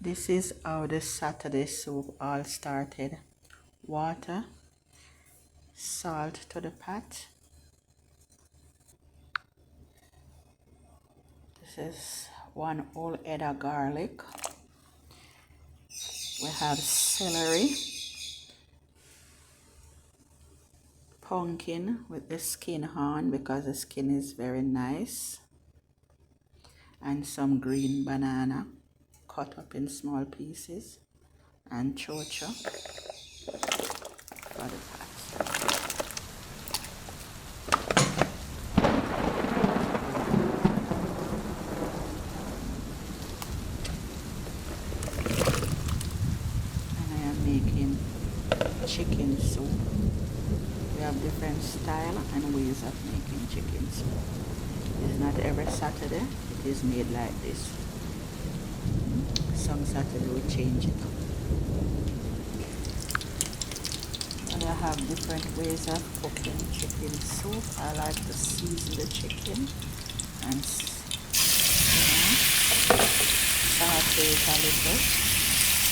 This is how the Saturday soup all started. Water, salt to the pot. This is one whole head of garlic. We have celery, pumpkin with the skin on because the skin is very nice, and some green banana cut up in small pieces, and chocha for the pot. And I am making chicken soup. We have different style and ways of making chicken soup. It's not every Saturday it is made like this. Some Saturday we change it up. And I have different ways of cooking chicken soup. I like to season the chicken and saute it a little,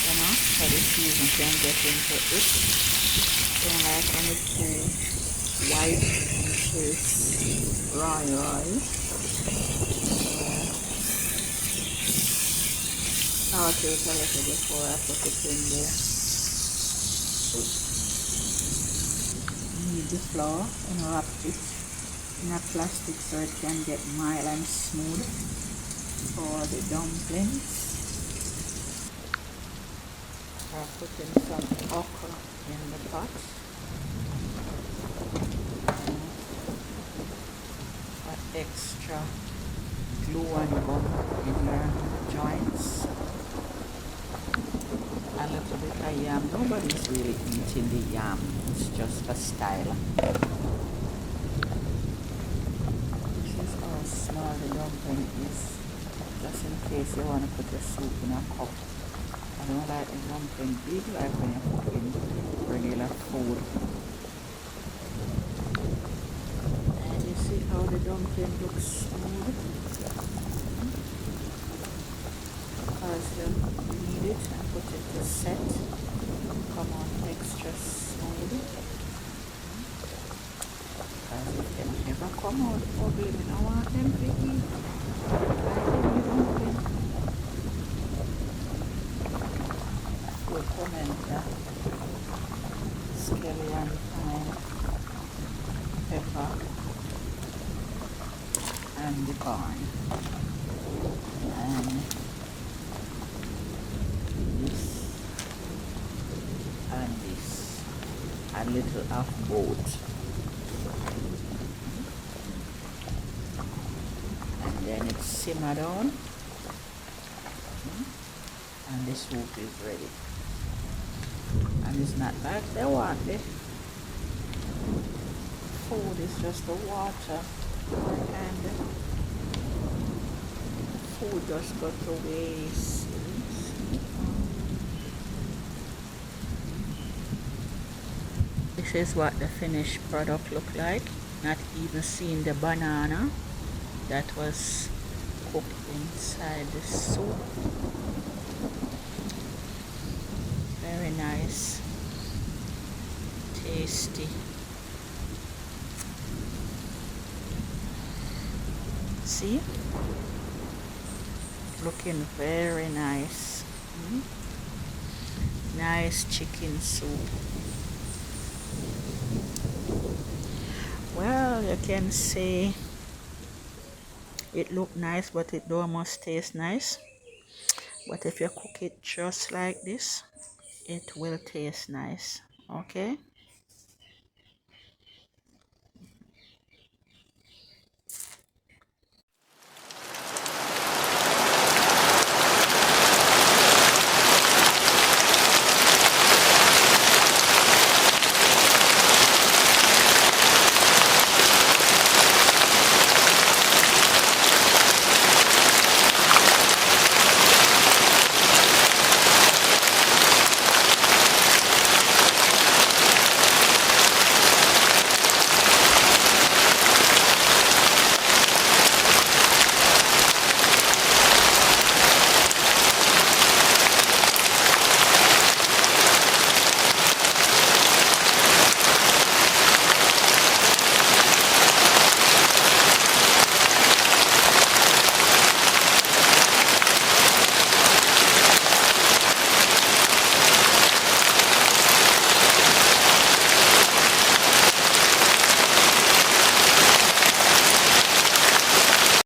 so the season can get into it. Don't like anything white and taste raw. Saute it a little before I put it in the soup. Knead the flour and wrap it in a plastic so it can get mild and smooth for the dumplings. I'm putting some okra in the pot for extra glue and gum in your joints. A little bit of yam. Nobody's really eating the yam. It's just for style. This is how small the dumpling is. Just in case you want to put your soup in a cup. I don't like the dumpling big like when you're cooking regular food. And you see how the dumpling looks smooth? Because you knead it and put it to set. Come on extra smooth. Because if they never come out ugly, we don't want them to eat. Pimenta, scallion, thyme, pepper, and the corn, and this, and this, a little of both, and then it's simmer down, and the soup is ready. And it's not like they want it. Food is just the water, and food just got to waste. This is what the finished product look like. Not even seeing the banana that was cooked inside the soup. Very nice, tasty. See, looking very nice. Nice chicken soup. Well, you can say it look nice, but it don't must taste nice. But if you cook it just like this, it will taste nice. Okay.